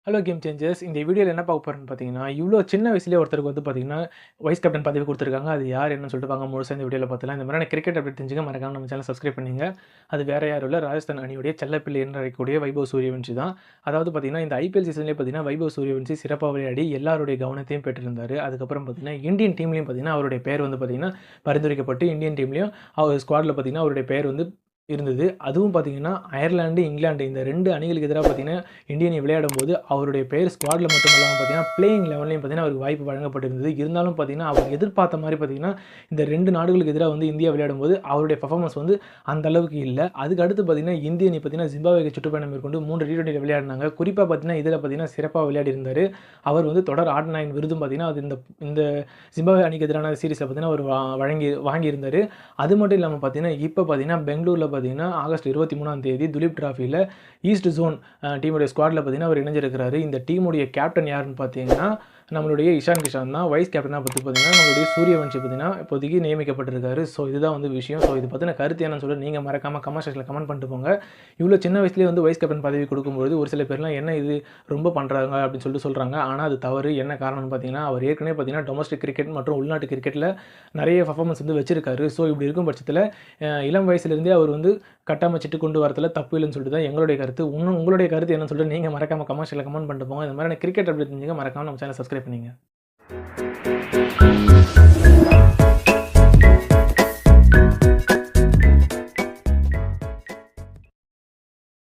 Hello game changers. இந்த வீடியோவில் என்ன பார்க்க போகிறோன்னு பார்த்தீங்கன்னா, இவ்வளோ சின்ன வயசுலேயே ஒருத்தருக்கு வந்து பார்த்தீங்கன்னா, வைஸ் கேப்டன் பதவி கொடுத்துருக்காங்க. அது யார் என்னன்னு சொல்லிட்டு வாங்க முழுசா இந்த வீடியோவில் பார்த்துலாம். இந்த மாதிரியான கிரிக்கெட் அப்டேட் தெரிஞ்சுக்க மறக்காம நம்ம சேனல் சப்ஸ்கிரைப் பண்ணுங்க. அது வேற யாரும் இல்லை, ராஜஸ்தான் அணியுடைய செல்லப்பிள்ளை என்று அழைக்கக்கூடிய வைபவ் சூரியவன்ஷி தான். அதாவது பார்த்தீங்கன்னா, இந்த ஐபிஎல் சீசன்லேயே பார்த்தீங்கன்னா, வைபவ் சூரியவன்ஷி சிறப்பாக விளையாடி எல்லாருடைய கவனத்தையும் பெற்றிருந்தார். அதுக்கப்புறம் பார்த்தீங்கன்னா, இந்தியன் டீம்லேயும் பார்த்தீங்கன்னா, அவருடைய பெயர் வந்து பார்த்தீங்கன்னா பரிந்துரைக்கப்பட்டு இந்தியன் டீம்லேயும் அவர் ஸ்குவாடில் பார்த்தீங்கன்னா அவருடைய பெயர் வந்து இருந்தது. அதுவும் பார்த்தீங்கன்னா, அயர்லாந்து, இங்கிலாந்து இந்த 2 அணிகளுக்கு எதிரா பார்த்தீங்கன்னா, இந்திய அணி விளையாடும்போது அவருடைய பெயர் ஸ்குவாட்ல மட்டும் இல்லாம பார்த்தீங்கன்னா, பிளேயிங் லெவல்லையும் பார்த்தீங்கன்னா, அவருக்கு வாய்ப்பு வழங்கப்பட்டிருந்தது. இருந்தாலும் பார்த்தீங்கன்னா, அவர் எதிர்பார்த்த மாரி பார்த்தீங்கன்னா, இந்த 2 நாடுகளுக்கு எதிரா வந்து இந்தியா விளையாடும்போது அவருடைய பெர்ஃபார்மன்ஸ் வந்து அந்த அளவுக்கு இல்ல. அதுக்கு அடுத்து பார்த்தீங்கன்னா, இந்திய அணி பார்த்தீங்கன்னா, ஜிம்பாப்வேக்கு சுற்றுப்பயணம் மேற்கொண்டு 3 T20 விளையாடினாங்க. குறிப்பா பார்த்தீங்கன்னா, இதில பார்த்தீங்கன்னா, சிறப்பா விளையாடியிருந்தாரு. அவர் வந்து தொடர் ஆட்ட விருதும் பார்த்தீங்கன்னா, அது இந்த ஜிம்பாப்வே அணிக்கு எதிரான சீரிஸ்ல பார்த்தீங்கன்னா, அவர் வாங்கியிருந்தாரு. அது மட்டும் இல்லாம பார்த்தீங்கன்னா, இப்ப பார்த்தீங்கன்னா, பெங்களூர்ல பார்த்தீங்கன்னா, ஆகஸ்ட் 23ஆம் தேதி துலீப் டிராஃபில ஈஸ்ட் ஜோன் டீமுடைய ஸ்குவாட்ல பார்த்தீங்கன்னா, அவர் இணைஞ்சிருக்கிறாரு. இந்த டீமுடைய கேப்டன் யாருன்னு பார்த்தீங்கன்னா, நம்மளுடைய இஷான் கிஷான் தான். வைஸ் கேப்டனா பார்த்தீங்கன்னா, நம்மளுடைய சூரியவன்ஷி பார்த்தீங்கன்னா, இப்போதைக்கு நியமிக்கப்பட்டிருக்காரு. ஸோ இதுதான் வந்து விஷயம். ஸோ இது பத்தின கருத்து என்னன்னு சொல்லி நீங்க மறக்காம கமெண்ட் செக்ஷன்ல கமெண்ட் பண்ணிட்டு போங்க. இவ்வளோ சின்ன வயசுலேயே வந்து வைஸ் கேப்டன் பதவி கொடுக்கும்போது ஒரு சில பேர்லாம் என்ன இது ரொம்ப பண்றாங்க அப்படின்னு சொல்லிட்டு சொல்றாங்க. ஆனா அது தவறு. என்ன காரணம்னு பார்த்தீங்கன்னா, அவர் ஏற்கனவே பார்த்தீங்கன்னா, டொமஸ்டிக் கிரிக்கெட் மற்றும் உள்நாட்டு கிரிக்கெட்ல நிறைய பெர்ஃபார்மன்ஸ் வந்து வச்சிருக்காரு. ஸோ இப்படி இருக்கும் பட்சத்தில இளம் வயசுலேருந்தே அவர் வந்து கட்டமைச்சிட்டு கொண்டு வரதுல தப்பு இல்லைன்னு சொல்லிட்டு தான் எங்களுடைய கருத்து. இன்னும் உங்களுடைய கருத்து என்னன்னு சொல்லிட்டு நீங்க மறக்காம கமெண்ட் செக்ஷன்ல கமெண்ட் பண்ணிட்டு போங்க. இந்த மாதிரியான கிரிக்கெட் அப்டேட் தெரிஞ்சுக்க மறக்காம நம்ம சேனல் சப்ஸ்கிரைப் பண்ணிங்க.